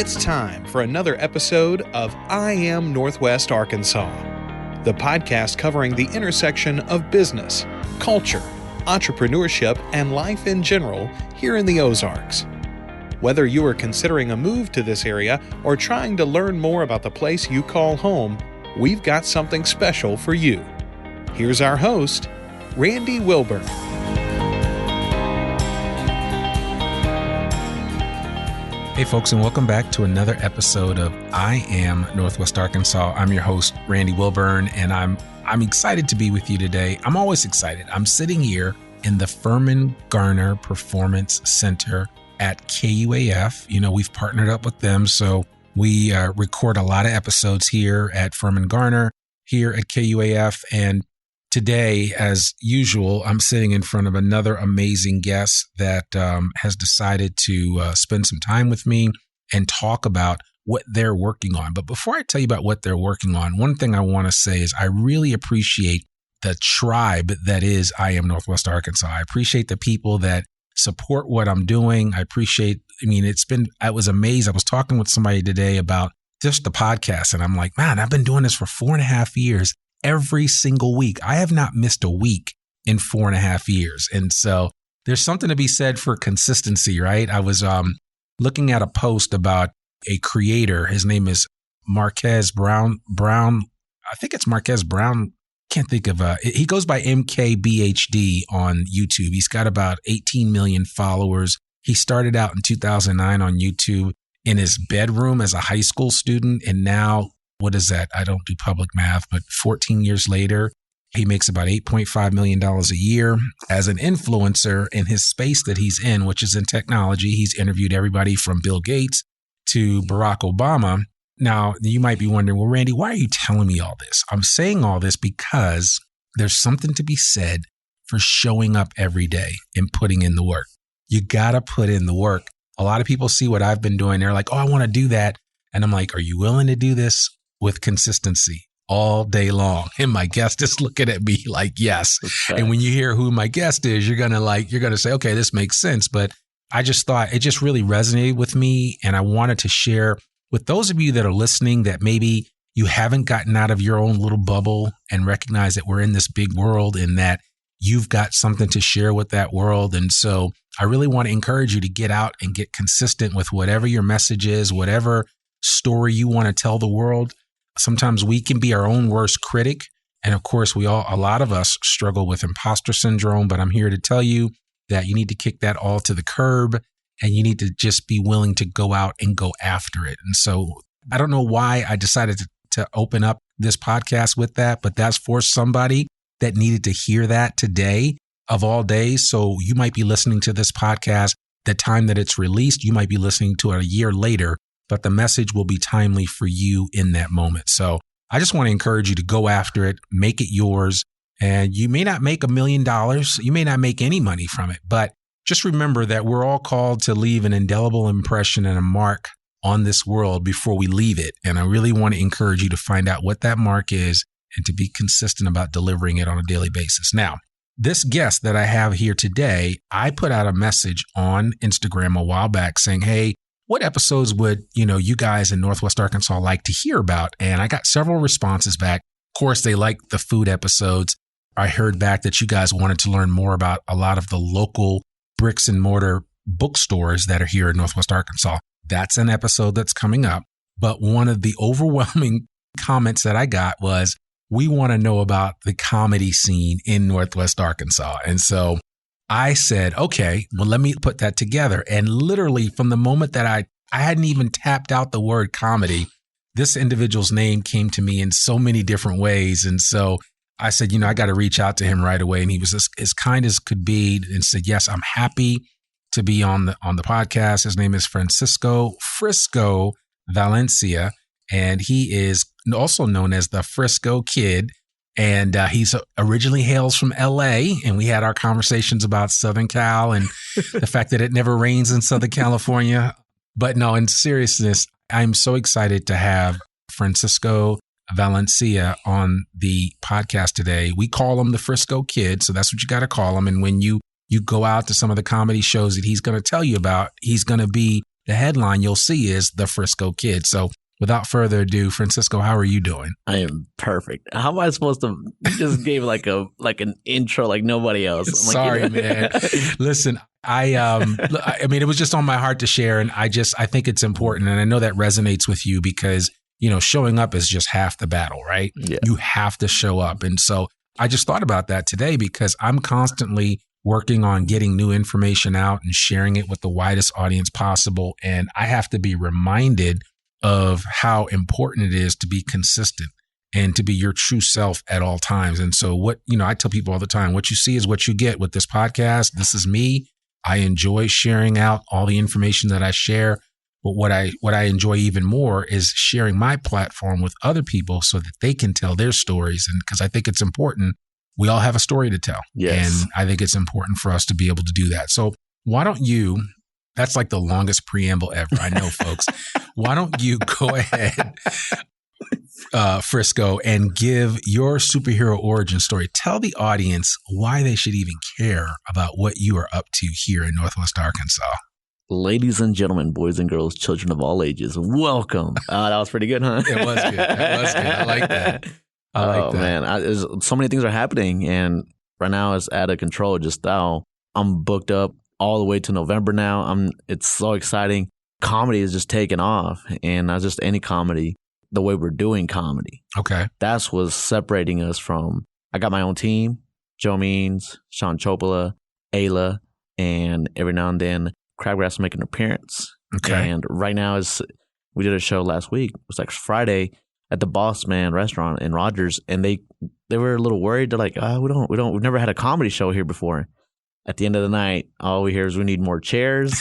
It's time for another episode of I Am Northwest Arkansas, the podcast covering the intersection of business, culture, entrepreneurship, and life in general here in the Ozarks. Whether you are considering a move to this area or trying to learn more about the place you call home, we've got something special for you. Here's our host, Randy Wilburn. Hey folks, and welcome back to another episode of I Am Northwest Arkansas. I'm your host, Randy Wilburn, and I'm excited to be with you today. I'm always excited. I'm sitting here in the Furman Garner Performance Center at KUAF. You know, we've partnered up with them, so we record a lot of episodes here at Furman Garner, here at KUAF, and today, as usual, I'm sitting in front of another amazing guest that has decided to spend some time with me and talk about what they're working on. But before I tell you about what they're working on, one thing I want to say is I really appreciate the tribe that is I Am Northwest Arkansas. I appreciate the people that support what I'm doing. I was amazed. I was talking with somebody today about just the podcast, and I'm like, man, I've been doing this for 4.5 years. Every single week. I have not missed a week in 4.5 years. And so there's something to be said for consistency, right? I was looking at a post about a creator. His name is Marquez Brown. I think it's Marquez Brown. Can't think of he goes by MKBHD on YouTube. He's got about 18 million followers. He started out in 2009 on YouTube in his bedroom as a high school student. And now, what is that? I don't do public math, but 14 years later, he makes about $8.5 million a year as an influencer in his space that he's in, which is in technology. He's interviewed everybody from Bill Gates to Barack Obama. Now, you might be wondering, well, Randy, why are you telling me all this? I'm saying all this because there's something to be said for showing up every day and putting in the work. You got to put in the work. A lot of people see what I've been doing. They're like, oh, I want to do that. And I'm like, are you willing to do this with consistency all day long? And my guest is looking at me like, yes. Okay. And when you hear who my guest is, you're going to say, okay, this makes sense. But I just thought it just really resonated with me. And I wanted to share with those of you that are listening that maybe you haven't gotten out of your own little bubble and recognize that we're in this big world and that you've got something to share with that world. And so I really want to encourage you to get out and get consistent with whatever your message is, whatever story you want to tell the world. Sometimes we can be our own worst critic. And of course, a lot of us struggle with imposter syndrome, but I'm here to tell you that you need to kick that all to the curb and you need to just be willing to go out and go after it. And so I don't know why I decided to open up this podcast with that, but that's for somebody that needed to hear that today of all days. So you might be listening to this podcast the time that it's released. You might be listening to it a year later, but the message will be timely for you in that moment. So I just want to encourage you to go after it, make it yours. And you may not make $1 million. You may not make any money from it, but just remember that we're all called to leave an indelible impression and a mark on this world before we leave it. And I really want to encourage you to find out what that mark is and to be consistent about delivering it on a daily basis. Now, this guest that I have here today, I put out a message on Instagram a while back saying, hey, what episodes would, you guys in Northwest Arkansas like to hear about? And I got several responses back. Of course, they liked the food episodes. I heard back that you guys wanted to learn more about a lot of the local bricks and mortar bookstores that are here in Northwest Arkansas. That's an episode that's coming up. But one of the overwhelming comments that I got was, we want to know about the comedy scene in Northwest Arkansas. And so I said, okay, well, let me put that together. And literally from the moment that I hadn't even tapped out the word comedy, this individual's name came to me in so many different ways. And so I said, I got to reach out to him right away. And he was as kind as could be and said, yes, I'm happy to be on the podcast. His name is Francisco Valencia, and he is also known as the Frisco Kid. And he's originally hails from LA, and we had our conversations about Southern Cal and the fact that it never rains in Southern California. But no, in seriousness, I'm so excited to have Francisco Valencia on the podcast today. We call him the Frisco Kid, so that's what you got to call him. And when you go out to some of the comedy shows that he's going to tell you about, he's going to be the headline you'll see is the Frisco Kid. So without further ado, Francisco, how are you doing? I am perfect. How am I supposed to? You just gave like an intro like nobody else. I'm Sorry, man. Listen, I mean, it was just on my heart to share, and I think it's important, and I know that resonates with you because, showing up is just half the battle, right? Yeah. You have to show up. And so I just thought about that today because I'm constantly working on getting new information out and sharing it with the widest audience possible. And I have to be reminded of how important it is to be consistent and to be your true self at all times. And so I tell people all the time, what you see is what you get with this podcast. This is me. I enjoy sharing out all the information that I share. But what I enjoy even more is sharing my platform with other people so that they can tell their stories. And because I think it's important, we all have a story to tell. Yes. And I think it's important for us to be able to do that. So why don't you, that's like the longest preamble ever. I know, folks. Why don't you go ahead, Frisco, and give your superhero origin story. Tell the audience why they should even care about what you are up to here in Northwest Arkansas. Ladies and gentlemen, boys and girls, children of all ages, welcome. That was pretty good, huh? It was good. I like that. Man, so many things are happening, and right now it's out of control. Just now, I'm booked up all the way to November now. It's so exciting. Comedy is just taking off, and not just any comedy, the way we're doing comedy. Okay. That's what's separating us from, I got my own team, Joe Means, Sean Chopola, Ayla, and every now and then Crabgrass will make an appearance. Okay. And right now we did a show last week. It was like Friday at the Boss Man restaurant in Rogers, and they were a little worried. They're like, we've never had a comedy show here before. At the end of the night, all we hear is we need more chairs.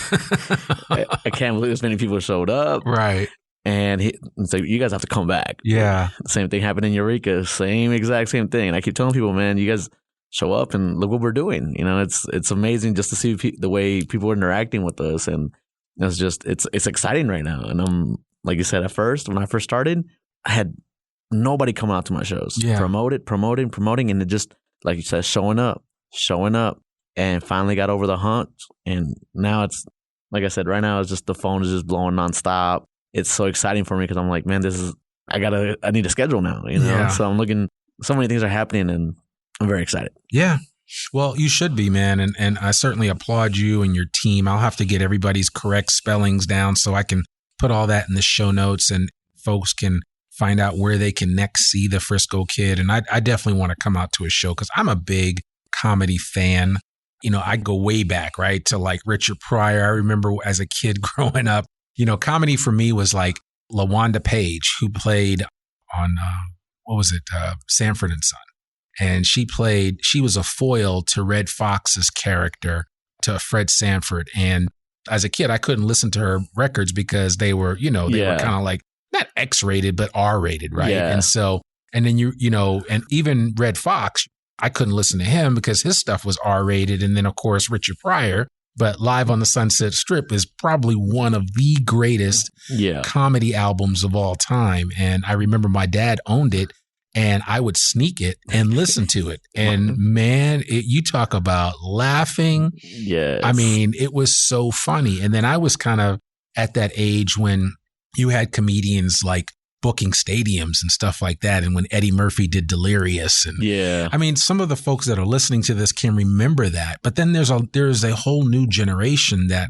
I can't believe as many people showed up. Right. And so you guys have to come back. Yeah. The same thing happened in Eureka. Exact same thing. And I keep telling people, man, you guys show up and look what we're doing. It's amazing just to see the way people are interacting with us. And it's exciting right now. And I'm, like you said, when I first started, I had nobody come out to my shows. Yeah. Promoting. And it just, like you said, showing up. And finally got over the hump. And now it's, like I said, right now it's just the phone is just blowing nonstop. It's so exciting for me because I'm like, man, I need a schedule now, Yeah. So I'm looking, so many things are happening and I'm very excited. Yeah. Well, you should be, man. And I certainly applaud you and your team. I'll have to get everybody's correct spellings down so I can put all that in the show notes and folks can find out where they can next see the Frisco Kid. And I definitely want to come out to a show because I'm a big comedy fan. I go way back, right, to like Richard Pryor. I remember as a kid growing up, comedy for me was like LaWanda Page, who played on, Sanford and Son. And she was a foil to Red Fox's character, to Fred Sanford. And as a kid, I couldn't listen to her records because they were, were kind of like not X-rated, but R-rated, right? Yeah. And so, and then and even Red Fox, I couldn't listen to him because his stuff was R-rated. And then, of course, Richard Pryor, but Live on the Sunset Strip is probably one of the greatest comedy albums of all time. And I remember my dad owned it and I would sneak it and listen to it. And man, you talk about laughing. Yes. I mean, it was so funny. And then I was kind of at that age when you had comedians like booking stadiums and stuff like that. And when Eddie Murphy did Delirious. And I mean, some of the folks that are listening to this can remember that. But then there's a whole new generation that,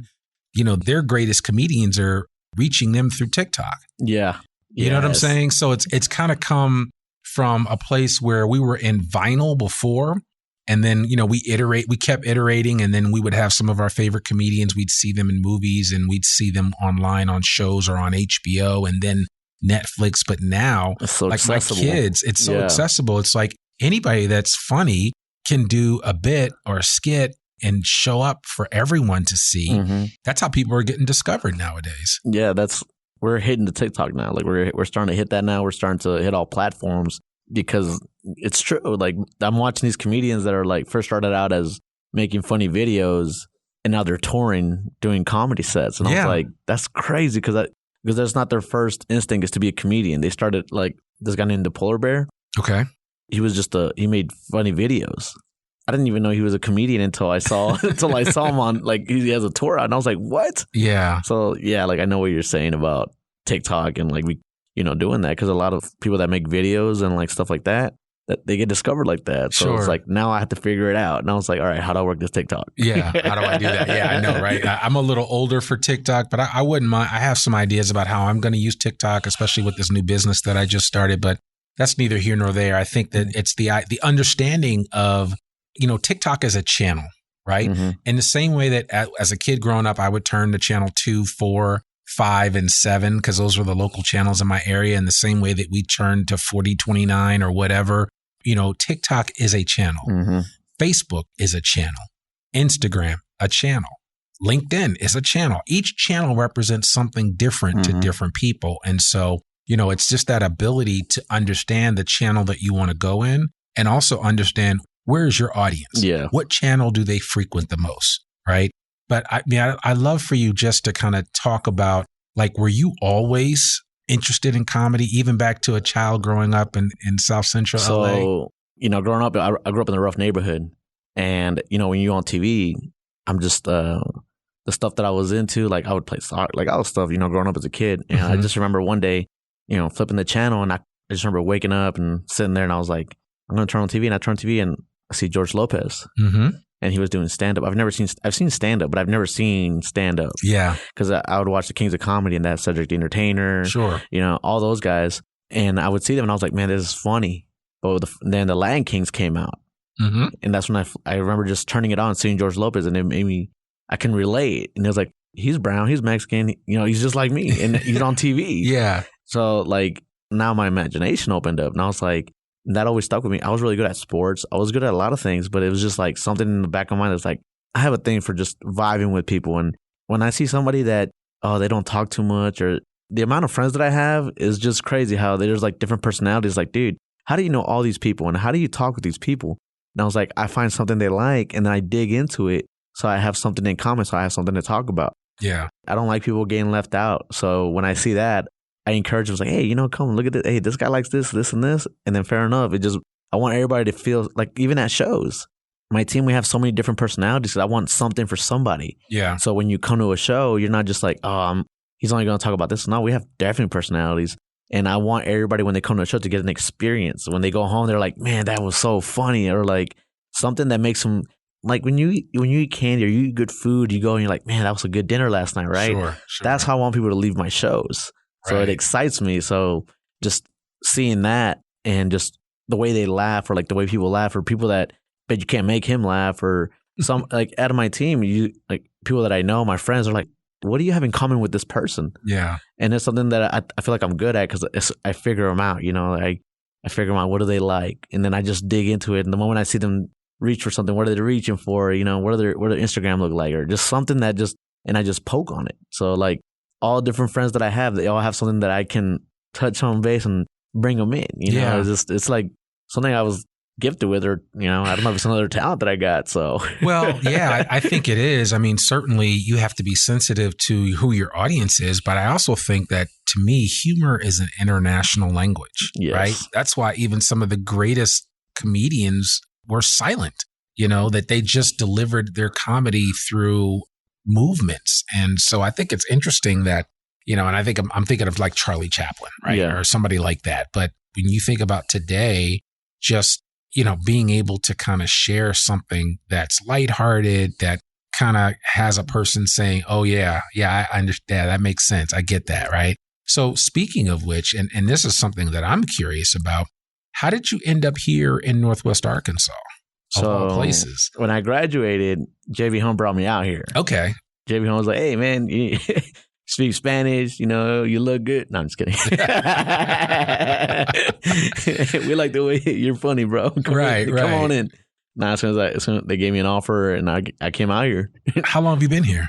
their greatest comedians are reaching them through TikTok. Yeah. You know what I'm saying? So it's kind of come from a place where we were in vinyl before. And then, we kept iterating, and then we would have some of our favorite comedians. We'd see them in movies and we'd see them online on shows or on HBO and then Netflix. But now, so like accessible. My kids, it's so accessible. It's like anybody that's funny can do a bit or a skit and show up for everyone to see. Mm-hmm. That's how people are getting discovered nowadays. Yeah, we're hitting the TikTok now. Like we're starting to hit that now. We're starting to hit all platforms because it's true. Like I'm watching these comedians that are like first started out as making funny videos and now they're touring doing comedy sets. And I was like, that's crazy because that's not their first instinct is to be a comedian. They started like this guy named the Polar Bear. Okay. He was he made funny videos. I didn't even know he was a comedian until I saw him on, like, he has a tour out, and I was like, what? Yeah. So yeah, like I know what you're saying about TikTok and like doing that, because a lot of people that make videos and like stuff like that they get discovered like that. So It's like now I have to figure it out. And I was like, all right, how do I work this TikTok? Yeah, how do I do that? Yeah, I know, right? I'm a little older for TikTok, but I wouldn't mind. I have some ideas about how I'm going to use TikTok, especially with this new business that I just started. But that's neither here nor there. I think that it's the understanding of, TikTok as a channel, right? Mm-hmm. In the same way that as a kid growing up, I would turn to channel 2, 4, 5, and 7 because those were the local channels in my area. In the same way that we turned to 4029 or whatever. TikTok is a channel. Mm-hmm. Facebook is a channel. Instagram, a channel. LinkedIn is a channel. Each channel represents something different to different people. And so, it's just that ability to understand the channel that you want to go in and also understand where is your audience? Yeah. What channel do they frequent the most? Right. But I love for you just to kind of talk about, like, were you always interested in comedy, even back to a child growing up in South Central LA? So, growing up, I grew up in a rough neighborhood. And, when you're on TV, I'm just, the stuff that I was into, like I would play soccer, like all the stuff, growing up as a kid. And I just remember one day, flipping the channel, and I just remember waking up and sitting there, and I was like, I'm going to turn on TV. And I turn on TV and I see George Lopez. Mm-hmm. And he was doing stand-up. I've seen stand-up, but I've never seen stand-up. Yeah. Because I would watch the Kings of Comedy and that Cedric the Entertainer. Sure. All those guys. And I would see them and I was like, man, this is funny. But then the Lion Kings came out. Mm-hmm. And that's when I remember just turning it on, seeing George Lopez, and it made me, I can relate. And it was like, he's brown, he's Mexican, he's just like me. And he's on TV. Yeah. So like now my imagination opened up and I was like, that always stuck with me. I was really good at sports. I was good at a lot of things, but it was just like something in the back of my mind that's like, I have a thing for just vibing with people. And when I see somebody that, they don't talk too much, or the amount of friends that I have is just crazy how there's like different personalities. Like, dude, how do you know all these people? And how do you talk with these people? And I was like, I find something they like and then I dig into it. So I have something in common. So I have something to talk about. Yeah. I don't like people getting left out. So when I see that, I encourage them, like, hey, come look at this. Hey, this guy likes this, this, and this. And then fair enough. I want everybody to feel like, even at shows, my team, we have so many different personalities. I want something for somebody. Yeah. So when you come to a show, you're not just like, he's only going to talk about this. No, we have definitely personalities. And I want everybody, when they come to a show, to get an experience. When they go home, they're like, man, that was so funny. Or like something that makes them, like when you eat candy or you eat good food, you go and you're like, man, that was a good dinner last night, right? Sure. That's how I want people to leave my shows. So Right. It excites me. So just seeing that and just the way they laugh, or like the way people laugh, or people that, but you can't make him laugh, or some like out of my team, like people that I know, my friends are like, what do you have in common with this person? Yeah. And it's something that I feel like I'm good at, because I figure them out, I figure them out. What do they like? And then I just dig into it. And the moment I see them reach for something, what are they reaching for? What do their Instagram look like? Or just something that and I just poke on it. So like all different friends that I have, they all have something that I can touch on base and bring them in. Yeah. It's like something I was gifted with, or I don't know if it's another talent that I got. So Well, yeah, I think it is. I mean, certainly you have to be sensitive to who your audience is, but I also think that, to me, humor is an international language, Yes. right? That's why even some of the greatest comedians were silent, that they just delivered their comedy through movements. And so I think it's interesting that, and I think I'm thinking of like Charlie Chaplin, right? Yeah. Or somebody like that. But when you think about today, just, being able to kind of share something that's lighthearted, that kind of has a person saying, oh yeah, I understand. That makes sense. I get that. Right. So speaking of which, and this is something that I'm curious about, how did you end up here in Northwest Arkansas? Of all places. When I graduated, JV Home brought me out here. Okay. JV Home was like, hey man, you speak Spanish, you look good. No, I'm just kidding. We like the way you're funny, bro. Come on in. Nah, as soon as they gave me an offer and I came out here. How long have you been here?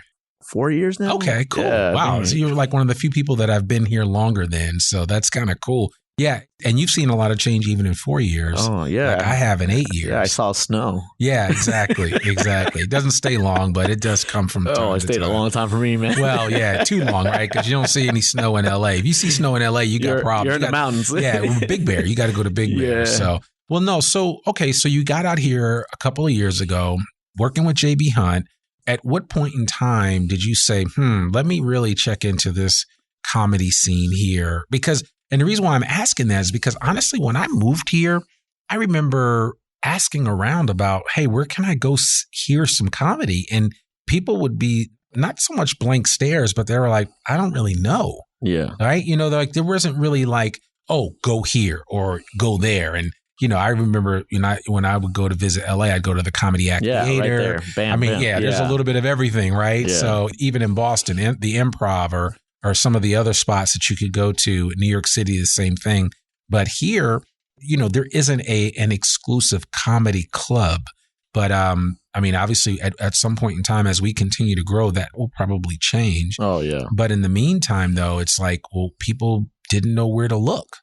4 years now. Okay, cool. Yeah, wow. So you're like one of the few people that have been here longer than. So that's kind of cool. Yeah. And you've seen a lot of change even in 4 years. Oh, yeah. Like I have in 8 years. Yeah, I saw snow. Yeah, exactly. Exactly. It doesn't stay long, but it does come from time to time. It stayed a long time for me, man. Well, yeah, too long, right? Because you don't see any snow in LA. If you see snow in LA, you got problems. You're in the mountains. Yeah, Big Bear. You got to go to Big Bear. Yeah. So Well, no. So, okay. So you got out here a couple of years ago working with JB Hunt. At what point in time did you say, let me really check into this comedy scene here? Because, and the reason why I'm asking that is because honestly, when I moved here, I remember asking around about, hey, where can I go hear some comedy? And people would be not so much blank stares, but they were like, I don't really know. Yeah. Right. You know, like there wasn't really like, oh, go here or go there. And, you know, I remember, when I would go to visit LA, I'd go to the Comedy Act Theater. Right there. Bam, I mean, bam. There's a little bit of everything, right? Yeah. So even in Boston, the Improv or some of the other spots that you could go to, New York City, the same thing. But here, you know, there isn't an exclusive comedy club. But I mean, obviously, at some point in time, as we continue to grow, that will probably change. Oh, yeah. But in the meantime, though, it's like, well, people didn't know where to look.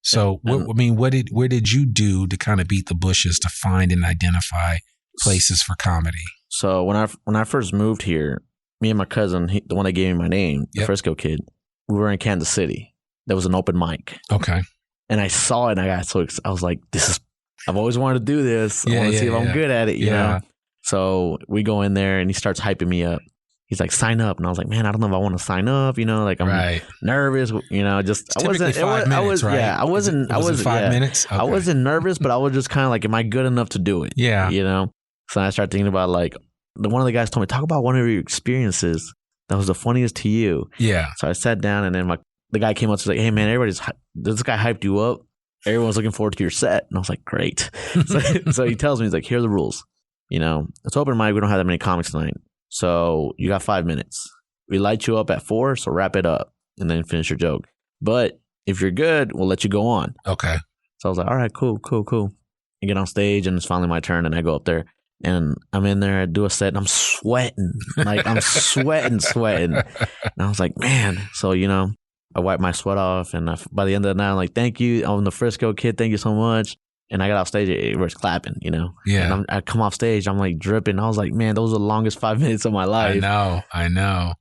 So, where did you do to kind of beat the bushes to find and identify places for comedy? So when I first moved here, me and my cousin, the one that gave me my name, the Frisco Kid, we were in Kansas City. There was an open mic. Okay. And I saw it and I got so excited. I was like, I've always wanted to do this. I want to see if I'm good at it, you know? So we go in there and he starts hyping me up. He's like, sign up. And I was like, man, I don't know if I want to sign up, you know, like I'm nervous, you know, just, I wasn't 5 minutes, right? Yeah, I wasn't 5 minutes. Okay. I wasn't nervous, but I was just kind of like, am I good enough to do it? Yeah. You know? So I started thinking about like, one of the guys told me, talk about one of your experiences that was the funniest to you. Yeah. So I sat down and then the guy came up to like, hey man, this guy hyped you up. Everyone's looking forward to your set. And I was like, great. So he tells me, he's like, here are the rules. You know, it's open mic. We don't have that many comics tonight. So you got 5 minutes. We light you up at 4, so wrap it up and then finish your joke. But if you're good, we'll let you go on. Okay. So I was like, all right, cool. I get on stage and it's finally my turn and I go up there and I'm in there, I do a set and I'm sweating. Like I'm sweating. And I was like, man. So, you know, I wiped my sweat off and by the end of the night, I'm like, thank you. I'm the Frisco Kid. Thank you so much. And I got off stage, it was clapping, you know? Yeah. And I come off stage, I'm like dripping. I was like, man, those are the longest 5 minutes of my life. I know.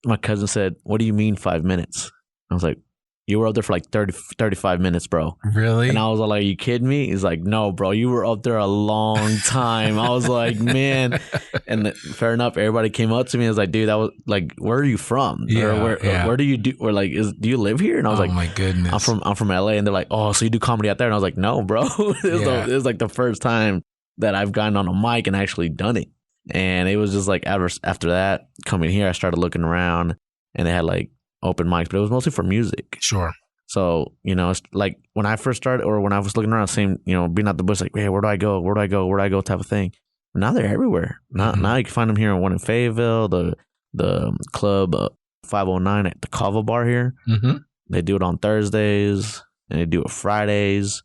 My cousin said, what do you mean 5 minutes? I was like, you were up there for like 35 minutes, bro. Really? And I was like, are you kidding me? He's like, no, bro, you were up there a long time. I was like, man. And fair enough, everybody came up to me and was like, dude, that was like, where are you from? Yeah, or where do you do, or like, do you live here? And I was like, oh my goodness. I'm from LA. And they're like, oh, so you do comedy out there? And I was like, no, bro. It was like the first time that I've gotten on a mic and actually done it. And it was just like, after that, coming here, I started looking around and they had like open mics, but it was mostly for music. Sure. So, you know, it's like when I first started or when I was looking around, seeing, you know, being out the bush, like, hey, where do I go type of thing. Now they're everywhere. Now you can find them here, one in Fayetteville, the club 509 at the Kava Bar here. Mm-hmm. They do it on Thursdays and they do it Fridays.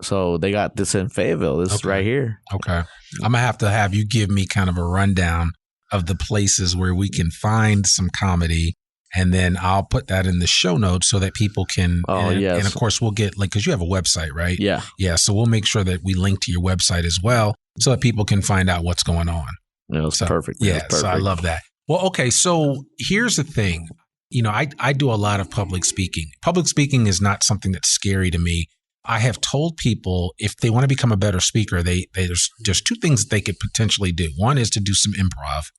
So they got this in Fayetteville. This is right here. Okay. I'm going to have you give me kind of a rundown of the places where we can find some comedy. And then I'll put that in the show notes so that people can, and of course we'll get, like, because you have a website, right? Yeah. Yeah. So we'll make sure that we link to your website as well so that people can find out what's going on. Yeah, that's perfect. Yeah. Perfect. So I love that. Well, okay. So here's the thing. You know, I do a lot of public speaking. Public speaking is not something that's scary to me. I have told people if they want to become a better speaker, there's two things that they could potentially do. One is to do some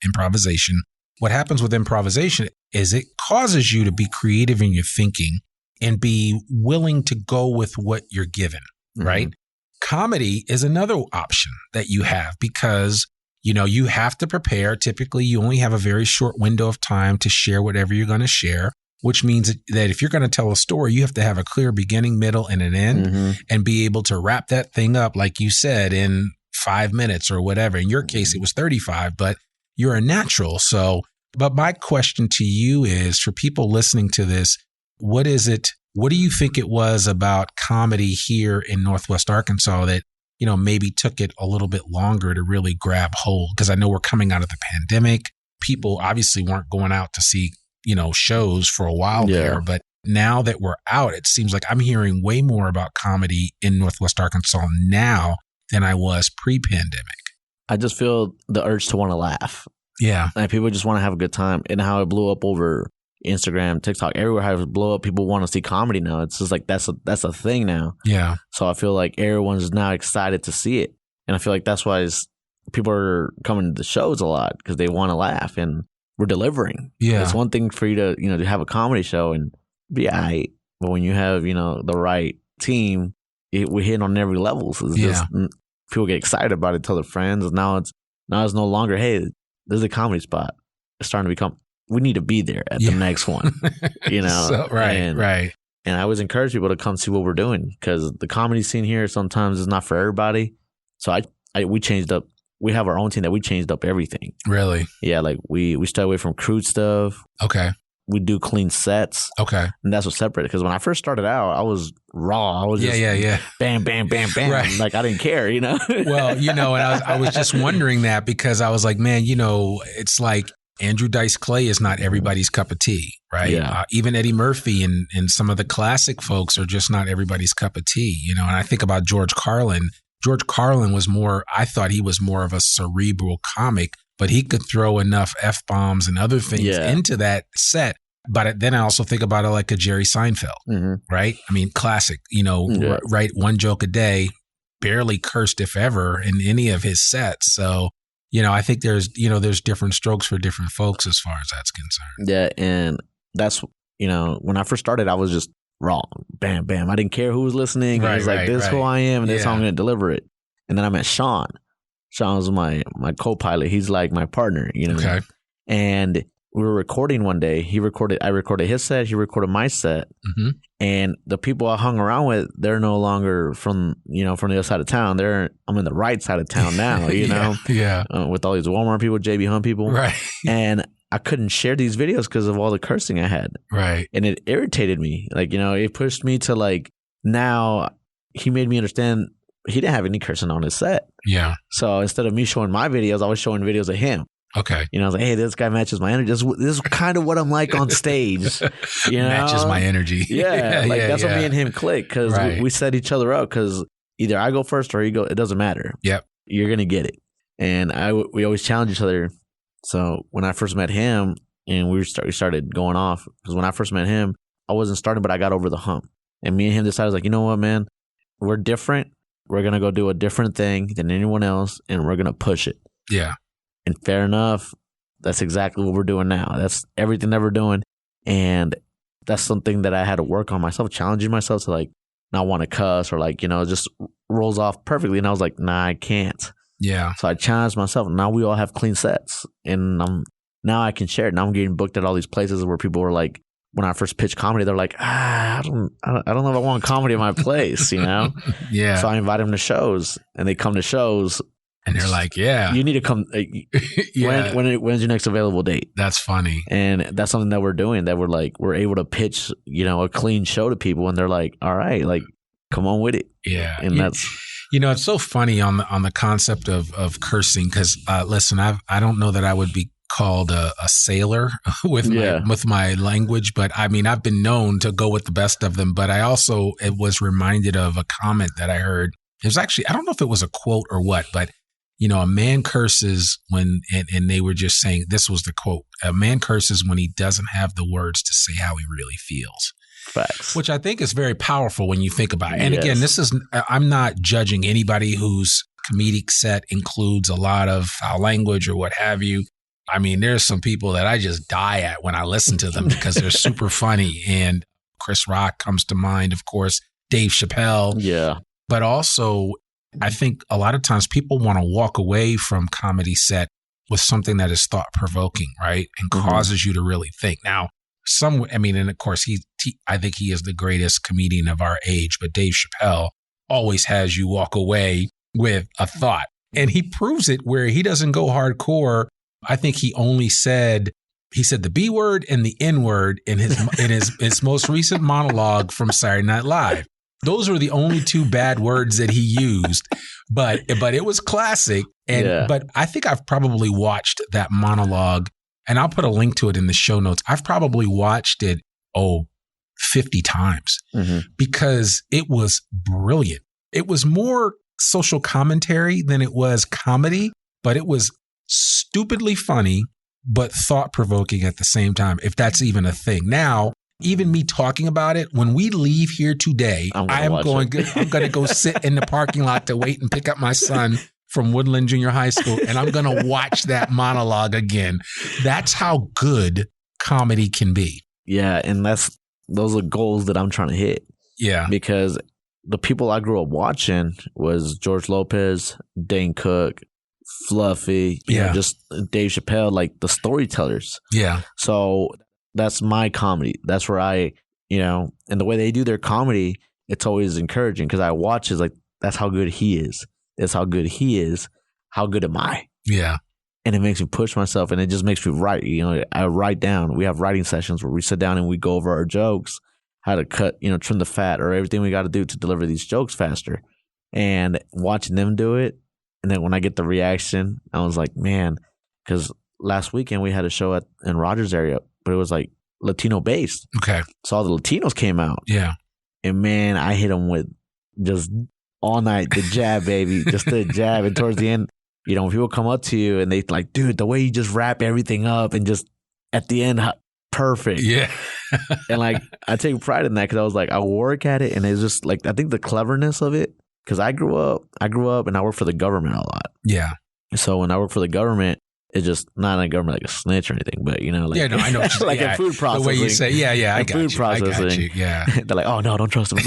improvisation. What happens with improvisation is it causes you to be creative in your thinking and be willing to go with what you're given, right? Comedy is another option that you have because, you know, you have to prepare. Typically, you only have a very short window of time to share whatever you're going to share, which means that if you're going to tell a story, you have to have a clear beginning, middle, and an end and be able to wrap that thing up, like you said, in 5 minutes or whatever. In your case, it was 35, but you're a natural. So, but my question to you is, for people listening to this, what do you think it was about comedy here in Northwest Arkansas that, you know, maybe took it a little bit longer to really grab hold? Because I know we're coming out of the pandemic. People obviously weren't going out to see, you know, shows for a while there. But now that we're out, it seems like I'm hearing way more about comedy in Northwest Arkansas now than I was pre-pandemic. I just feel the urge to want to laugh. Yeah. And people just want to have a good time, and how it blew up over Instagram, TikTok, everywhere has blow up. People want to see comedy now. It's just like that's a thing now. Yeah. So I feel like everyone's now excited to see it, and I feel like that's why people are coming to the shows a lot because they want to laugh, and we're delivering. Yeah. It's one thing for you to to have a comedy show and be alright, but when you have the right team, we're hitting on every level. So it's just people get excited about it, tell their friends. And now it's no longer, hey, there's a comedy spot. It's starting to become, we need to be there at the next one. So, right. And I always encourage people to come see what we're doing because the comedy scene here sometimes is not for everybody. So we changed up. We have our own team that we changed up everything. Really? Yeah, like we stay away from crude stuff. Okay. We do clean sets. Okay. And that's what separated. Because when I first started out, I was raw. I was just bam, bam, bam, bam. Right. Like I didn't care, Well, and I was just wondering that because I was like, man, it's like Andrew Dice Clay is not everybody's cup of tea, right? Yeah. Even Eddie Murphy and some of the classic folks are just not everybody's cup of tea, And I think about George Carlin. George Carlin I thought he was more of a cerebral comic, but he could throw enough F-bombs and other things into that set. But then I also think about it like a Jerry Seinfeld, right? I mean, classic, right? One joke a day, barely cursed if ever in any of his sets. So, I think there's different strokes for different folks as far as that's concerned. Yeah. And that's, when I first started, I was just raw, bam, bam. I didn't care who was listening. I was like, this is who I am and this is how I'm going to deliver it. And then I met Sean. Sean was my co-pilot. He's like my partner, Okay. And we were recording one day. I recorded his set. He recorded my set. Mm-hmm. And the people I hung around with, they're no longer from the other side of town. I'm in the right side of town now, Yeah. With all these Walmart people, JB Hunt people. Right. And I couldn't share these videos because of all the cursing I had. Right. And it irritated me. Like, it pushed me to like, now he made me understand he didn't have any cursing on his set. Yeah. So instead of me showing my videos, I was showing videos of him. Okay. I was like, hey, this guy matches my energy. This is kind of what I'm like on stage. Matches my energy. Yeah. That's what me and him click because we set each other up because either I go first or he go. It doesn't matter. Yep. You're going to get it. And we always challenge each other. So when I first met him and we started going off because when I first met him, I wasn't starting, but I got over the hump. And me and him decided, like, you know what, man? We're different. We're going to go do a different thing than anyone else and we're going to push it. Yeah. And fair enough, that's exactly what we're doing now. That's everything that we're doing. And that's something that I had to work on myself, challenging myself to like not want to cuss or like, just rolls off perfectly. And I was like, nah, I can't. Yeah. So I challenged myself. Now we all have clean sets and now I can share it. Now I'm getting booked at all these places where people were like, when I first pitched comedy, they're like, I don't know if I want comedy in my place, Yeah. So I invite them to shows and they come to shows. And they're like, yeah. You need to come. Yeah. When's your next available date? That's funny. And that's something that we're doing that we're able to pitch, a clean show to people. And they're like, all right, like, come on with it. Yeah. And that's. It's so funny on the concept of cursing because, listen, I don't know that I would be called a sailor with my language, but I mean, I've been known to go with the best of them. But it was reminded of a comment that I heard. It was actually, I don't know if it was a quote or what, but a man curses when, and they were just saying, this was the quote, a man curses when he doesn't have the words to say how he really feels. Facts. Which I think is very powerful when you think about it. And again, I'm not judging anybody whose comedic set includes a lot of foul language or what have you. I mean, there's some people that I just die at when I listen to them because they're super funny. And Chris Rock comes to mind, of course, Dave Chappelle. Yeah. But also, I think a lot of times people want to walk away from comedy set with something that is thought-provoking, right? And causes you to really think. Now, and of course, I think he is the greatest comedian of our age, but Dave Chappelle always has you walk away with a thought. And he proves it where he doesn't go hardcore. I think he said the B word and the N word in his most recent monologue from Saturday Night Live. Those were the only two bad words that he used, but it was classic. But I think I've probably watched that monologue, and I'll put a link to it in the show notes. I've probably watched it 50 times because it was brilliant. It was more social commentary than it was comedy, but it was stupidly funny, but thought-provoking at the same time, if that's even a thing. Now, even me talking about it, when we leave here today, I'm going to go sit in the parking lot to wait and pick up my son from Woodland Junior High School, and I'm going to watch that monologue again. That's how good comedy can be. Yeah, and those are goals that I'm trying to hit. Yeah. Because the people I grew up watching was George Lopez, Dane Cook, Fluffy, you know, just Dave Chappelle, like the storytellers. Yeah. So that's my comedy. That's where I, you know, and the way they do their comedy, it's always encouraging because I watch is like, that's how good he is. That's how good he is. How good am I? Yeah. And it makes me push myself, and it just makes me write. You know, I write down. We have writing sessions where we sit down and we go over our jokes, how to cut, you know, trim the fat or everything we got to do to deliver these jokes faster. And watching them do it. And then when I get the reaction, I was like, man, because last weekend we had a show in Rogers area, but it was like Latino based. Okay. So all the Latinos came out. Yeah. And man, I hit them with just all night, the jab, baby, just the jab. And towards the end, you know, when people come up to you and they like, dude, the way you just wrap everything up and just at the end, perfect. Yeah. And like, I take pride in that because I was like, I work at it and it's just like, I think the cleverness of it, because I grew up and I worked for the government a lot. Yeah. So when I work for the government, it's just not a government like a snitch or anything, but you know, like, yeah, no, I know what like a food processing. The way you say, I got food you. processing. I got you. Yeah. They're like, oh no, don't trust them.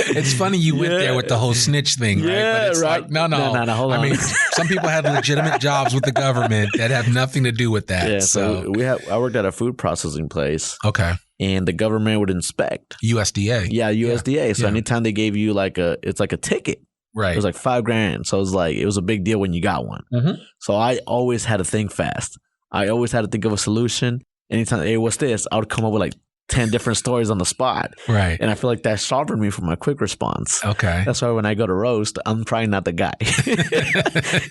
It's funny you went there with the whole snitch thing, right? Yeah, But it's right. like, no, hold on. I mean, some people had legitimate jobs with the government that have nothing to do with that. Yeah, so I worked at a food processing place. Okay. And the government would inspect. USDA. Yeah, USDA. Yeah. So anytime they gave you it's like a ticket. Right. It was like $5,000. So it was a big deal when you got one. Mm-hmm. So I always had to think fast. I always had to think of a solution. Anytime, hey, what's this? I would come up with like 10 different stories on the spot. Right. And I feel like that sharpened me for my quick response. Okay. That's why when I go to roast, I'm probably not the guy.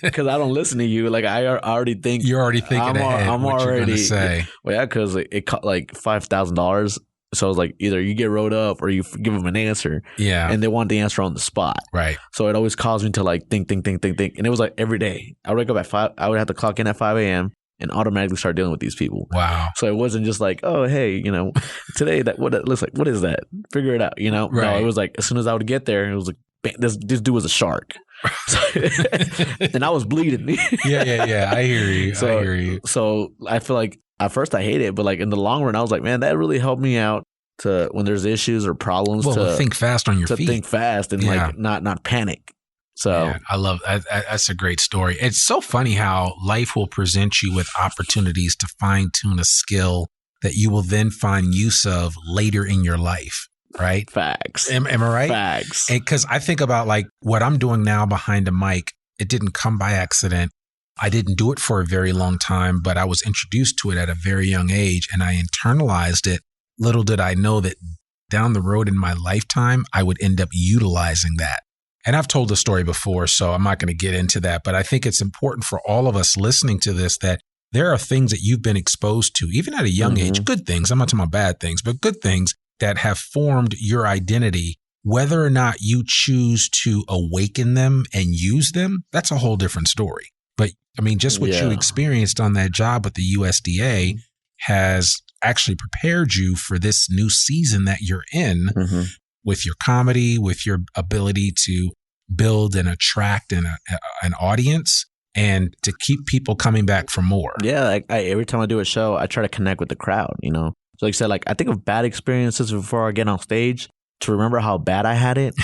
Because I don't listen to you. Like I already think. You're already thinking ahead I'm what already, you're going to say. Well, yeah, because it cost like $5,000. So I was like, either you get wrote up or you give them an answer. Yeah. And they want the answer on the spot. Right. So it always caused me to like think. And it was like every day. I would wake up at 5. I would have to clock in at 5 a.m. and automatically start dealing with these people. Wow. So it wasn't just like, oh, hey, you know, today what it looks like, what is that? Figure it out, you know? Right. No, it was like, as soon as I would get there, it was like, bam, this dude was a shark. And I was bleeding. Yeah. I hear you. So I feel like at first I hate it, but like in the long run, I was like, man, that really helped me out to when there's issues or problems to think fast on your feet. To think fast and like not panic. So yeah, I love that. That's a great story. It's so funny how life will present you with opportunities to fine tune a skill that you will then find use of later in your life. Right? Facts. Am I right? Facts. Because I think about like what I'm doing now behind a mic. It didn't come by accident. I didn't do it for a very long time, but I was introduced to it at a very young age and I internalized it. Little did I know that down the road in my lifetime, I would end up utilizing that. And I've told the story before, so I'm not going to get into that. But I think it's important for all of us listening to this that there are things that you've been exposed to, even at a young age, good things. I'm not talking about bad things, but good things that have formed your identity. Whether or not you choose to awaken them and use them, that's a whole different story. But I mean, just what you experienced on that job with the USDA has actually prepared you for this new season that you're in with your comedy, with your ability to build and attract an audience and to keep people coming back for more. Yeah. Like every time I do a show, I try to connect with the crowd, you know? So like I said, like I think of bad experiences before I get on stage to remember how bad I had it.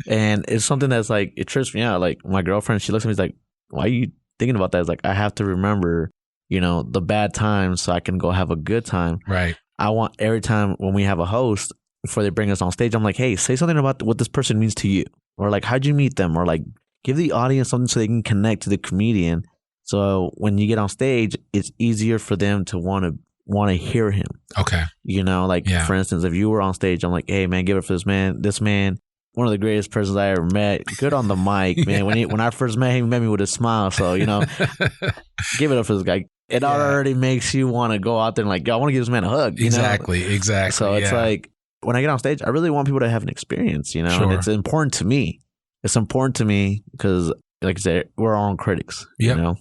And it's something that's like, it trips me out. Like my girlfriend, she looks at me, she's like, why are you thinking about that? It's like, I have to remember, you know, the bad times so I can go have a good time. Right. I want every time when we have a host, before they bring us on stage, I'm like, hey, say something about what this person means to you. Or like, how'd you meet them? Or like, give the audience something so they can connect to the comedian. So when you get on stage, it's easier for them to want to hear him. Okay. You know, like for instance, if you were on stage, I'm like, hey man, give it for this man. This man, one of the greatest persons I ever met. Good on the mic, man. When I first met him, he met me with a smile. So, you know, give it up for this guy. It already makes you want to go out there and like, yo, I want to give this man a hug. You know? Exactly. So it's like, when I get on stage, I really want people to have an experience, you know, and it's important to me. It's important to me because, like I said, we're our own critics, you know,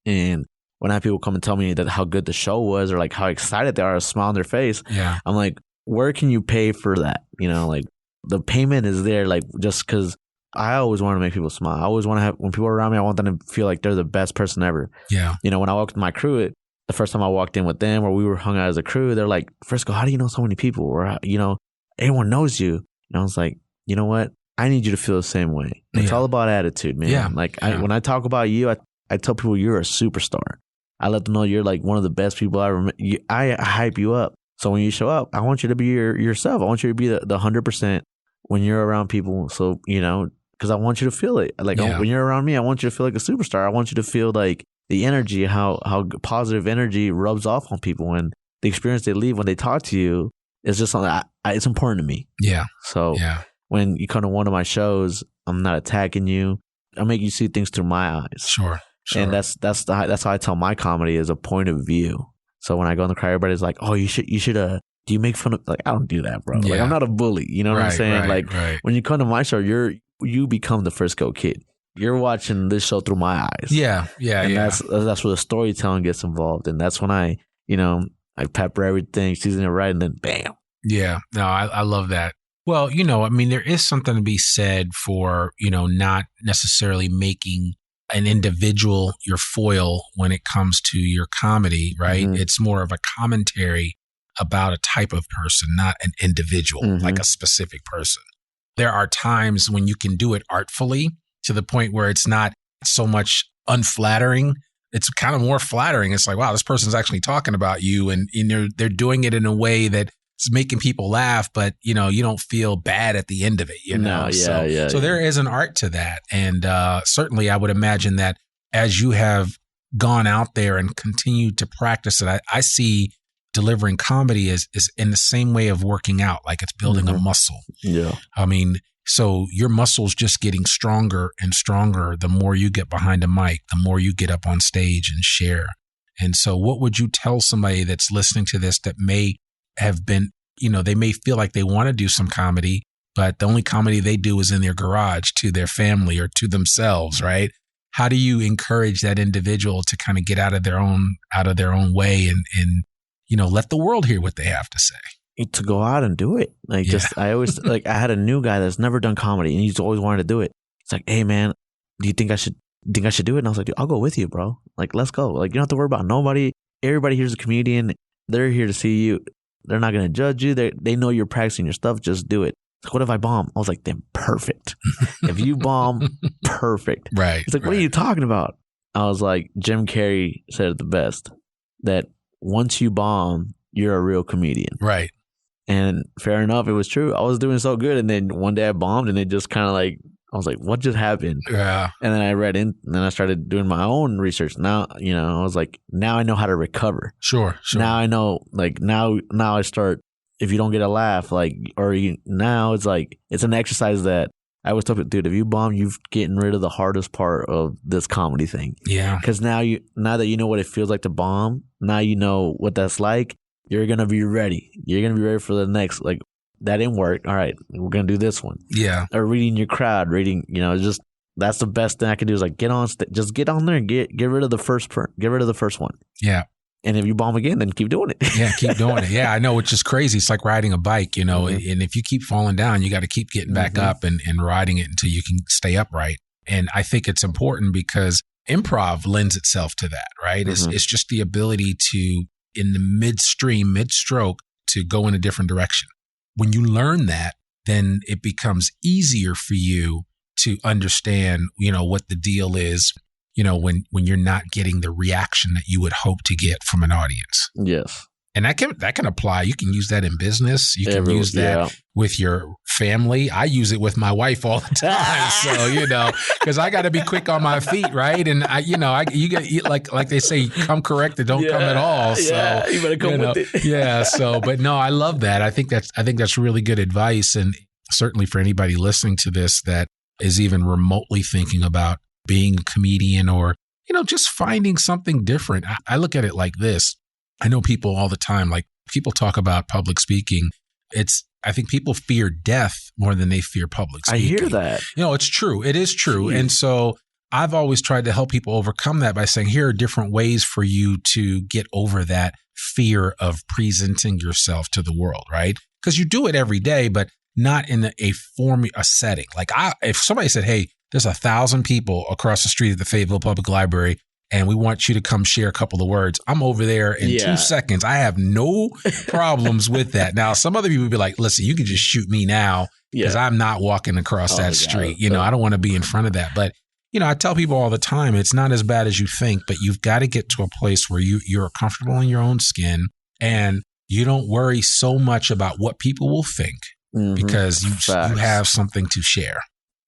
and when I have people come and tell me that how good the show was or like how excited they are, a smile on their face. Yeah. I'm like, where can you pay for that? You know, like the payment is there, like just because I always want to make people smile. I always want to have, when people are around me, I want them to feel like they're the best person ever. Yeah. You know, when I walked with my crew, the first time I walked in with them or we were hung out as a crew, they're like, Frisco, how do you know so many people? Or, you know, everyone knows you. And I was like, you know what? I need you to feel the same way. It's all about attitude, man. Yeah. Like when I talk about you, I tell people you're a superstar. I let them know you're like one of the best people I ever met. I hype you up. So when you show up, I want you to be yourself. I want you to be the 100% when you're around people. So, you know, because I want you to feel it. Like when you're around me, I want you to feel like a superstar. I want you to feel like the energy, how positive energy rubs off on people, and the experience they leave when they talk to you is just something it's important to me. Yeah. So when you come to one of my shows, I'm not attacking you. I make you see things through my eyes. Sure. And that's how I tell my comedy is a point of view. So when I go in the crowd, everybody's like, "Oh, you should do you make fun of?" Like, I don't do that, bro. Like, I'm not a bully. You know what I'm saying? When you come to my show, you become the Frisco Kid. You're watching this show through my eyes. Yeah. That's where the storytelling gets involved, and that's when I pepper everything, season it right, and then bam. Yeah. No, I love that. Well, you know, I mean, there is something to be said for, you know, not necessarily making an individual your foil when it comes to your comedy, right? Mm-hmm. It's more of a commentary about a type of person, not an individual, like a specific person. There are times when you can do it artfully to the point where it's not so much unflattering. It's kind of more flattering. It's like, wow, this person's actually talking about you, and they're doing it in a way that it's making people laugh, but you know, you don't feel bad at the end of it, you know? So there is an art to that. And certainly I would imagine that as you have gone out there and continued to practice it, I see delivering comedy is in the same way of working out, like it's building a muscle. Yeah. I mean, so your muscle's just getting stronger and stronger the more you get behind a mic, the more you get up on stage and share. And so what would you tell somebody that's listening to this that may have been, you know, they may feel like they want to do some comedy, but the only comedy they do is in their garage to their family or to themselves, right? How do you encourage that individual to kind of get out of their own way and you know, let the world hear what they have to say? To go out and do it. Like I always like I had a new guy that's never done comedy and he's always wanted to do it. It's like, hey man, do you think I should do it? And I was like, dude, I'll go with you, bro. Like, let's go. Like, you don't have to worry about nobody. Everybody here's a comedian. They're here to see you. They're not going to judge you. They know you're practicing your stuff. Just do it. Like, what if I bomb? I was like, then perfect. If you bomb, perfect. Right. It's like, what are you talking about? I was like, Jim Carrey said it the best, that once you bomb, you're a real comedian. Right. And fair enough, it was true. I was doing so good. And then one day I bombed and it just kind of like, I was like, what just happened? Yeah. And then I read in, and then I started doing my own research. Now, you know, I was like, now I know how to recover. Sure. Now I know, like, now I start, if you don't get a laugh, like, now it's like, it's an exercise that I always tell people, dude, if you bomb, you've getting rid of the hardest part of this comedy thing. Yeah. Because now that you know what it feels like to bomb, now you know what that's like, you're going to be ready. You're going to be ready for the next, like, that didn't work. All right, we're going to do this one. Yeah. Or reading your crowd, you know, just, that's the best thing I can do is like just get on there and get rid of the first one. Yeah. And if you bomb again, then keep doing it. Yeah, keep doing it. Yeah, I know, which is crazy. It's like riding a bike, you know, and if you keep falling down, you got to keep getting back up and riding it until you can stay upright. And I think it's important because improv lends itself to that, right? It's just the ability to, in the mid-stroke, to go in a different direction. When you learn that, then it becomes easier for you to understand, you know, what the deal is, you know, when you're not getting the reaction that you would hope to get from an audience. Yes. And that can apply. You can use that in business. You can use that with your family. I use it with my wife all the time. So, you know, because I got to be quick on my feet, right? And you get like they say, come corrected, don't come at all. So you better come with it. Yeah. So, but no, I love that. I think that's really good advice, and certainly for anybody listening to this that is even remotely thinking about being a comedian or, you know, just finding something different. I look at it like this. I know people all the time, like people talk about public speaking. I think people fear death more than they fear public speaking. I hear that. You know, it's true. It is true. Jeez. And so I've always tried to help people overcome that by saying, here are different ways for you to get over that fear of presenting yourself to the world, right? Because you do it every day, but not in a setting. Like if somebody said, hey, there's 1,000 people across the street at the Fayetteville Public Library, and we want you to come share a couple of words, I'm over there in 2 seconds. I have no problems with that. Now, some other people would be like, listen, you can just shoot me now because I'm not walking across that street. I don't want to be in front of that. But, I tell people all the time, it's not as bad as you think, but you've got to get to a place where you're comfortable in your own skin and you don't worry so much about what people will think because you have something to share.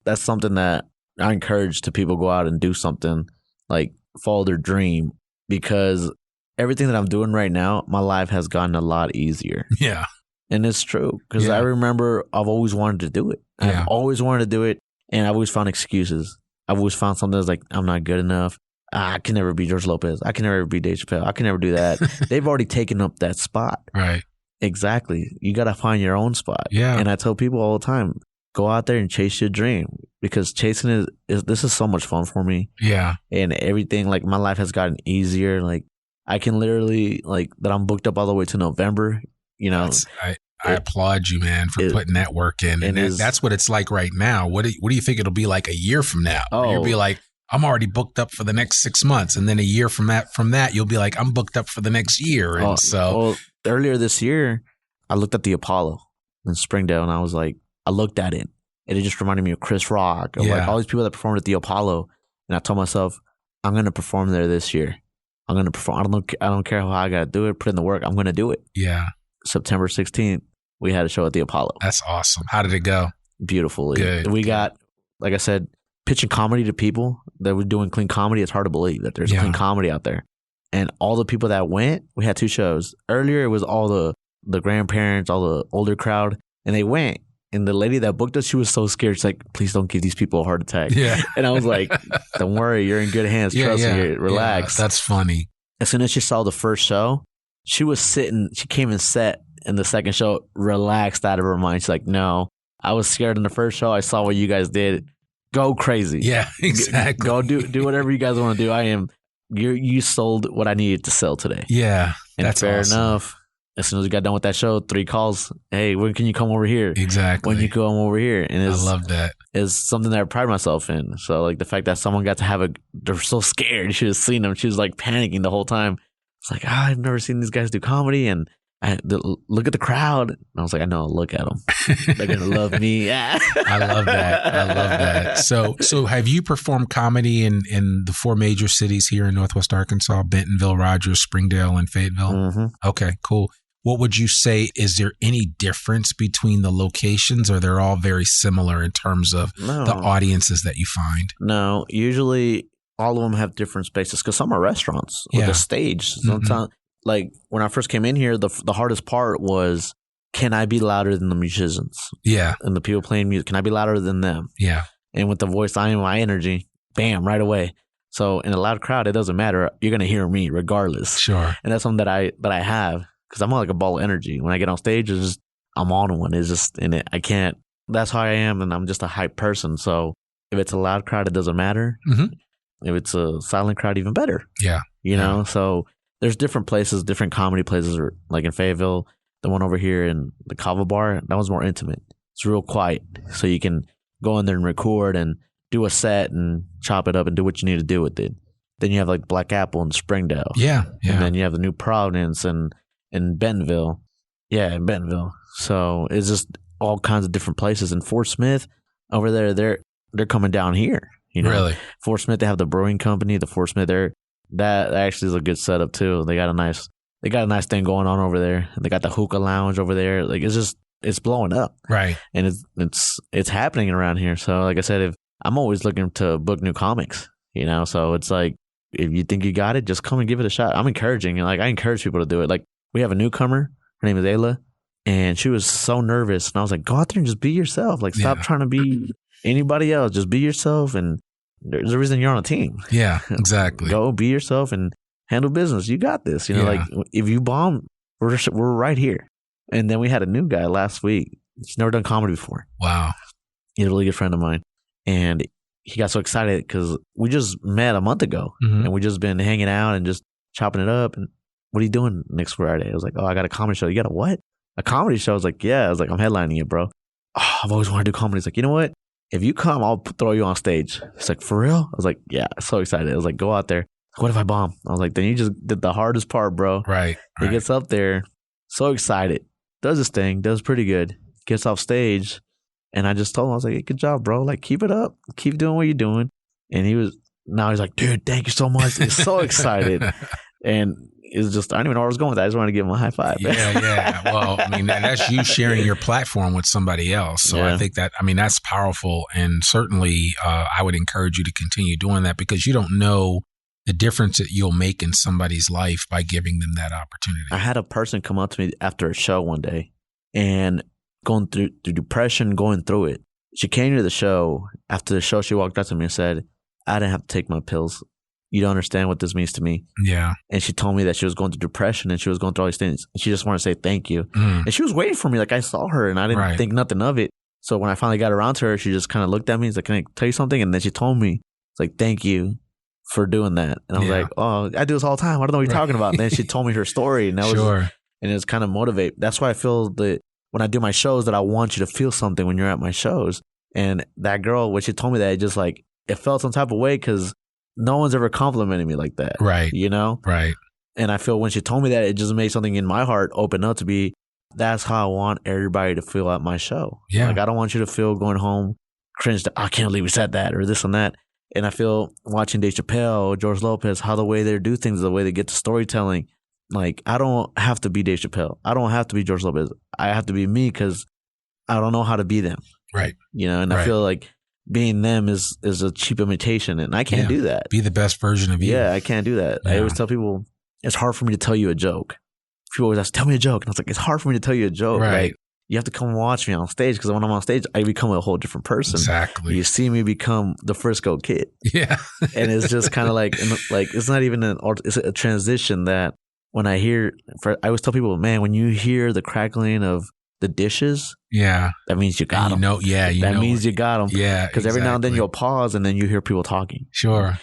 That's something that I encourage to people go out and do something, like follow their dream, because everything that I'm doing right now, my life has gotten a lot easier. Yeah. And it's true because I remember I've always wanted to do it. Yeah. I've always wanted to do it, and I've always found excuses. I've always found something that's like, I'm not good enough. I can never be George Lopez. I can never be Dave Chappelle. I can never do that. They've already taken up that spot. Right. Exactly. You got to find your own spot. Yeah. And I tell people all the time, go out there and chase your dream, because chasing this is so much fun for me. Yeah. And everything, like my life has gotten easier. Like I can literally, like that I'm booked up all the way to November, I applaud you, man, for putting that work in. And that's what it's like right now. What do you think it'll be like a year from now? You'll be like, I'm already booked up for the next 6 months. And then a year from that, you'll be like, I'm booked up for the next year. And earlier this year, I looked at the Apollo in Springdale, and I was like, I looked at it, and it just reminded me of Chris Rock, of like all these people that performed at the Apollo. And I told myself, I'm going to perform there this year. I'm going to perform. I don't care how I got to do it. Put in the work. I'm going to do it. Yeah. September 16th, we had a show at the Apollo. That's awesome. How did it go? Beautifully. Good. We got, like I said, pitching comedy to people that were doing clean comedy. It's hard to believe that there's clean comedy out there. And all the people that went, we had 2 shows. Earlier, it was all the grandparents, all the older crowd, and they went. And the lady that booked us, she was so scared. She's like, please don't give these people a heart attack. Yeah. And I was like, don't worry, you're in good hands. Trust me, relax. Yeah, that's funny. As soon as she saw the first show, she came and sat in the second show, relaxed out of her mind. She's like, no, I was scared in the first show. I saw what you guys did. Go crazy. Yeah, exactly. Go do whatever you guys want to do. You sold what I needed to sell today. Yeah. And that's fair awesome. enough. As soon as we got done with that show, 3 calls. Hey, when can you come over here? Exactly. When you come over here? And I love that. It's something that I pride myself in. So like the fact that someone got to they're so scared. You should have seen them. She was like panicking the whole time. It's like, I've never seen these guys do comedy. And look at the crowd. And I was like, I know, look at them. They're going to love me. Yeah. I love that. So have you performed comedy in the 4 major cities here in Northwest Arkansas, Bentonville, Rogers, Springdale, and Fayetteville? Mm-hmm. Okay, cool. What would you say, is there any difference between the locations, or they're all very similar in terms of the audiences that you find? No, usually all of them have different spaces because some are restaurants with a stage. Sometimes, like when I first came in here, the hardest part was, can I be louder than the musicians? Yeah. And the people playing music, can I be louder than them? Yeah. And with the voice, I am my energy, bam, right away. So in a loud crowd, it doesn't matter. You're going to hear me regardless. Sure. And that's something that I have. Because I'm like a ball of energy. When I get on stage, I'm on one. It's just in it. I can't. That's how I am, and I'm just a hype person. So if it's a loud crowd, it doesn't matter. Mm-hmm. If it's a silent crowd, even better. Yeah. You know? So there's different places, different comedy places, like in Fayetteville, the one over here in the Kava Bar, that one's more intimate. It's real quiet. So you can go in there and record and do a set and chop it up and do what you need to do with it. Then you have like Black Apple and Springdale. Yeah. And then you have the New Providence and in Bentonville. Yeah, in Bentonville. So it's just all kinds of different places. And Fort Smith over there, they're coming down here. You know? Really? Fort Smith, they have the brewing company, the Fort Smith there. That actually is a good setup too. They got a nice thing going on over there. They got the hookah lounge over there. Like it's blowing up. Right. And it's happening around here. So like I said, I'm always looking to book new comics, you know? So it's like, if you think you got it, just come and give it a shot. I'm encouraging. Like I encourage people to do it. Like, we have a newcomer. Her name is Ayla, and she was so nervous. And I was like, go out there and just be yourself. Like, stop trying to be anybody else. Just be yourself. And there's a reason you're on a team. Yeah, exactly. Go be yourself and handle business. You got this. You know, like if you bomb, we're right here. And then we had a new guy last week. He's never done comedy before. Wow. He's a really good friend of mine. And he got so excited because we just met a month ago and we just been hanging out and just chopping it up. And what are you doing next Friday? I was like, oh, I got a comedy show. You got a what? A comedy show? I was like, yeah. I was like, I'm headlining it, bro. Oh, I've always wanted to do comedy. He's like, you know what? If you come, I'll throw you on stage. He's like, for real? I was like, yeah. So excited. I was like, go out there. What if I bomb? I was like, then you just did the hardest part, bro. Right. He gets up there, so excited, does his thing, does pretty good, gets off stage. And I just told him, I was like, hey, good job, bro. Like, keep it up. Keep doing what you're doing. And now he's like, dude, thank you so much. He's so excited. And it's just, I don't even know where I was going with that. I just wanted to give him a high five. Yeah. Well, I mean, that's you sharing your platform with somebody else. So I think that's powerful. And certainly I would encourage you to continue doing that because you don't know the difference that you'll make in somebody's life by giving them that opportunity. I had a person come up to me after a show one day and going through depression, going through it. She came to the show. After the show, she walked up to me and said, I didn't have to take my pills. You don't understand what this means to me. Yeah. And she told me that she was going through depression and she was going through all these things. And she just wanted to say thank you. And she was waiting for me. Like I saw her and I didn't think nothing of it. So when I finally got around to her, she just kind of looked at me. She's like, can I tell you something? And then she told me, it's like, thank you for doing that. And I was like, oh, I do this all the time. I don't know what you're talking about. And then she told me her story. And that was, and it was kind of motivate. That's why I feel that when I do my shows that I want you to feel something when you're at my shows. And that girl, when she told me that, it just like, it felt some type of way because no one's ever complimented me like that. Right. You know? Right. And I feel when she told me that, it just made something in my heart open up to be, that's how I want everybody to feel at my show. Yeah. Like, I don't want you to feel going home cringed, I can't believe we said that or this and that. And I feel watching Dave Chappelle, George Lopez, how the way they do things, the way they get to storytelling. Like, I don't have to be Dave Chappelle. I don't have to be George Lopez. I have to be me because I don't know how to be them. Right. You know, and I feel like being them is a cheap imitation, and I can't do that. Be the best version of you. Yeah, I can't do that. I always tell people, it's hard for me to tell you a joke. People always ask, tell me a joke. And I was like, it's hard for me to tell you a joke. Right. Like, you have to come watch me on stage because when I'm on stage, I become a whole different person. Exactly. You see me become the Frisco Kid. Yeah. And it's just kind of like it's not even it's a transition that when I hear, I always tell people, man, when you hear the crackling of the dishes, that means you got them. That means you got them. Yeah, because every now and then you'll pause and then you hear people talking. Sure.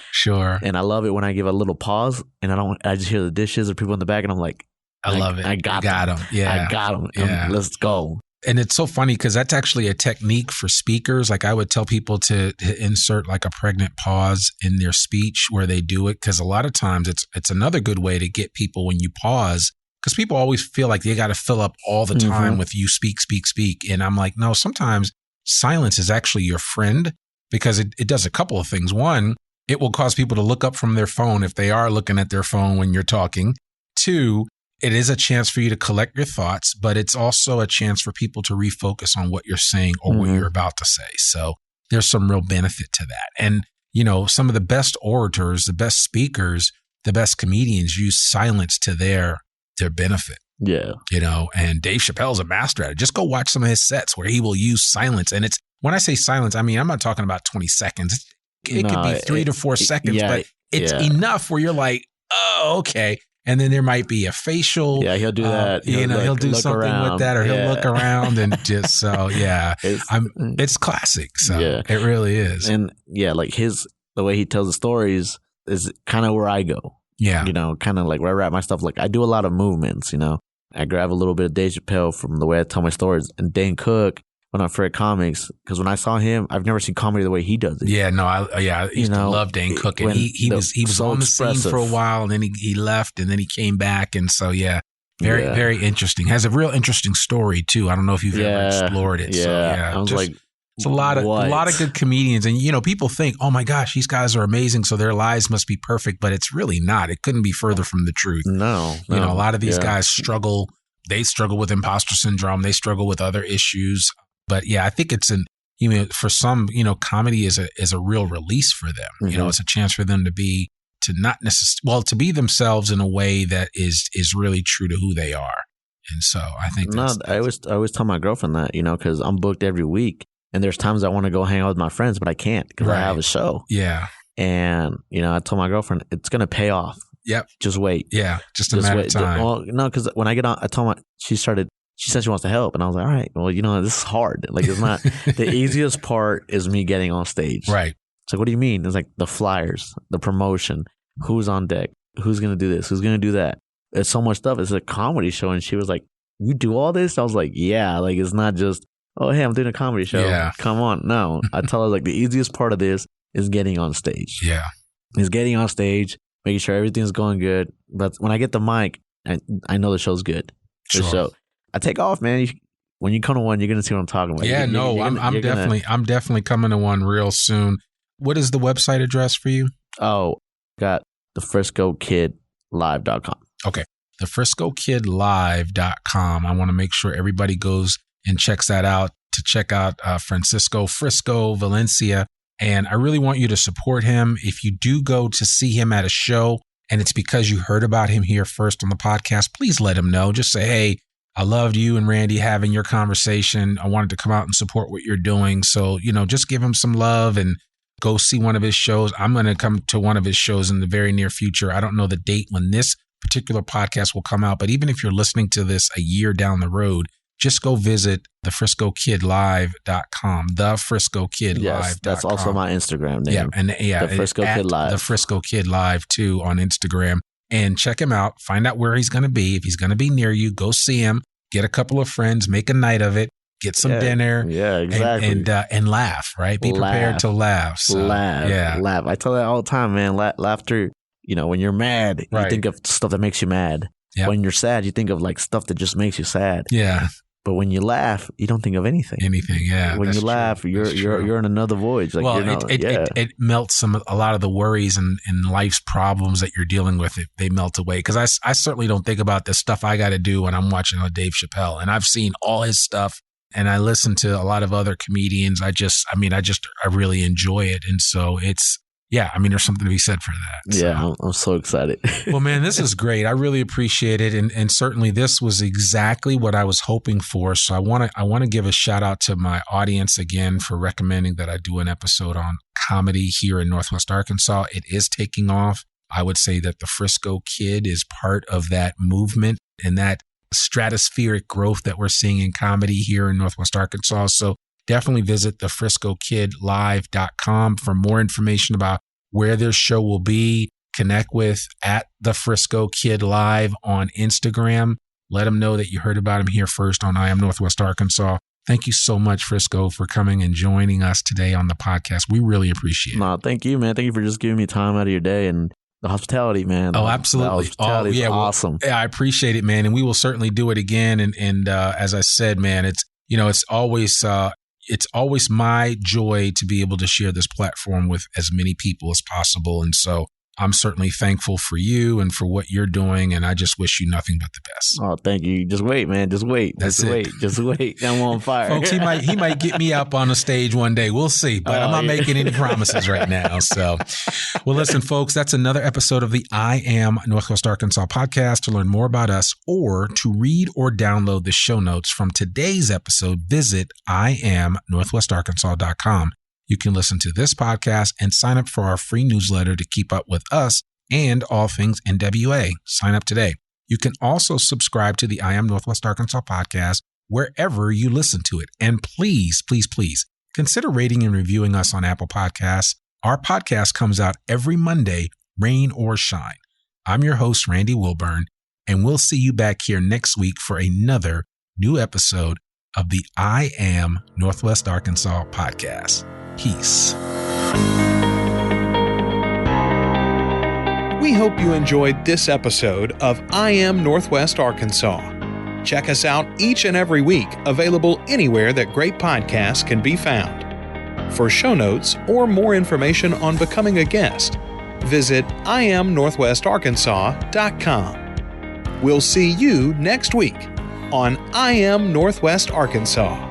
And I love it when I give a little pause and I just hear the dishes or people in the back and I'm like, I love it. I got them. Yeah, I got them. Yeah. Let's go. And it's so funny because that's actually a technique for speakers. Like I would tell people to insert like a pregnant pause in their speech where they do it because a lot of times it's another good way to get people when you pause. Because people always feel like they got to fill up all the time with you speak. And I'm like, no, sometimes silence is actually your friend because it does a couple of things. One, it will cause people to look up from their phone if they are looking at their phone when you're talking. Two, it is a chance for you to collect your thoughts, but it's also a chance for people to refocus on what you're saying or what you're about to say. So there's some real benefit to that. And, you know, some of the best orators, the best speakers, the best comedians use silence to their benefit. Yeah. You know, and Dave Chappelle's a master at it. Just go watch some of his sets where he will use silence. And it's, when I say silence, I mean, I'm not talking about 20 seconds. It could be 3 to 4 seconds, but it's enough where you're like, oh, okay. And then there might be a facial. Yeah, he'll do that. He'll do something around. with that, or he'll look around and just, so yeah. It's classic. So it really is. And like the way he tells the stories is kind of where I go. Yeah. You know, kind of like where I wrap my stuff. Like I do a lot of movements, you know. I grab a little bit of Dave Chappelle from the way I tell my stories. And Dane Cook, when I'm Fred Comics, because when I saw him, I've never seen comedy the way he does it. Yeah, no, I used to love Dane Cook. And he was so on the scene for a while, and then he left, and then he came back. And so, very interesting. Has a real interesting story, too. I don't know if you've ever explored it. Yeah. So, I was like, it's a lot of good comedians. And, you know, people think, oh, my gosh, these guys are amazing, so their lives must be perfect. But it's really not. It couldn't be further from the truth. No. You know, a lot of these guys struggle. They struggle with imposter syndrome. They struggle with other issues. But, yeah, I think it's for some, you know, comedy is a real release for them. You know, it's a chance for them to be themselves in a way that is really true to who they are. And so I think I always tell my girlfriend that, you know, because I'm booked every week. And there's times I want to go hang out with my friends, but I can't because I have a show. Yeah. And, you know, I told my girlfriend, it's going to pay off. Yep. Just wait. Yeah. Just a matter of time. Well, no, because when I get on, I told she said she wants to help. And I was like, all right, well, you know, this is hard. Like, it's not, the easiest part is me getting on stage. Right. It's like, what do you mean? It's like the flyers, the promotion, who's on deck, who's going to do this, who's going to do that. It's so much stuff. It's a comedy show. And she was like, you do all this? I was like, yeah. Like, it's not just, oh, hey, I'm doing a comedy show. Yeah. Come on. No. I tell her, like, the easiest part of this is getting on stage. Yeah. Is getting on stage, making sure everything's going good. But when I get the mic, I know the show's good. Sure. So I take off, man. When you come to one, you're gonna see what I'm talking about. Yeah, I'm definitely coming to one real soon. What is the website address for you? Oh, got the FriscoKidLive.com. Okay, the FriscoKidLive.com. I want to make sure everybody goes and checks that out to check out Frisco Valencia. And I really want you to support him. If you do go to see him at a show and it's because you heard about him here first on the podcast, please let him know. Just say, hey, I loved you and Randy having your conversation. I wanted to come out and support what you're doing. So, just give him some love and go see one of his shows. I'm going to come to one of his shows in the very near future. I don't know the date when this particular podcast will come out, but even if you're listening to this a year down the road, just go visit the FriscoKidLive.com, the FriscoKidLive.com. Yes, that's also my Instagram name. Yeah, the Frisco Kid Live. The Frisco Kid Live too on Instagram. And check him out. Find out where he's going to be. If he's going to be near you, go see him. Get a couple of friends. Make a night of it. Get some dinner. Yeah, exactly. And laugh, right? Be prepared to laugh. So, laugh. I tell that all the time, man. Laughter, when you're mad, you think of stuff that makes you mad. Yep. When you're sad, you think of like stuff that just makes you sad. Yeah. But when you laugh, you don't think of anything. Yeah. When you laugh, you're in another voyage. Like, it melts a lot of the worries and life's problems that you're dealing with. They melt away. Because I certainly don't think about the stuff I got to do when I'm watching Dave Chappelle, and I've seen all his stuff, and I listen to a lot of other comedians. I really enjoy it, and so it's. Yeah, there's something to be said for that. So. Yeah, I'm so excited. Well, man, this is great. I really appreciate it, and certainly this was exactly what I was hoping for. So I want to give a shout out to my audience again for recommending that I do an episode on comedy here in Northwest Arkansas. It is taking off. I would say that the Frisco Kid is part of that movement and that stratospheric growth that we're seeing in comedy here in Northwest Arkansas. So definitely visit the FriscoKidLive.com for more information about where their show will be. Connect with at the Frisco Kid Live on Instagram. Let them know that you heard about him here first on I Am Northwest Arkansas. Thank you so much, Frisco, for coming and joining us today on the podcast. We really appreciate it. No, thank you, man. Thank you for just giving me time out of your day and the hospitality, man. Oh, absolutely. The hospitality is awesome. Yeah, I appreciate it, man. And we will certainly do it again. And as I said, man, it's always my joy to be able to share this platform with as many people as possible. And so I'm certainly thankful for you and for what you're doing. And I just wish you nothing but the best. Oh, thank you. Just wait, man. Just wait. Just wait. I'm on fire. Folks, he might get me up on a stage one day. We'll see. But I'm not making any promises right now. So, well, listen, folks, that's another episode of the I Am Northwest Arkansas podcast. To learn more about us or to read or download the show notes from today's episode, visit IamNorthwestArkansas.com. You can listen to this podcast and sign up for our free newsletter to keep up with us and all things NWA. Sign up today. You can also subscribe to the I Am Northwest Arkansas podcast wherever you listen to it. And please, please, please consider rating and reviewing us on Apple Podcasts. Our podcast comes out every Monday, rain or shine. I'm your host, Randy Wilburn, and we'll see you back here next week for another new episode of the I Am Northwest Arkansas podcast. Peace. We hope you enjoyed this episode of I Am Northwest Arkansas. Check us out each and every week, available anywhere that great podcasts can be found. For show notes or more information on becoming a guest, visit IamNorthwestArkansas.com. We'll see you next week on I Am Northwest Arkansas.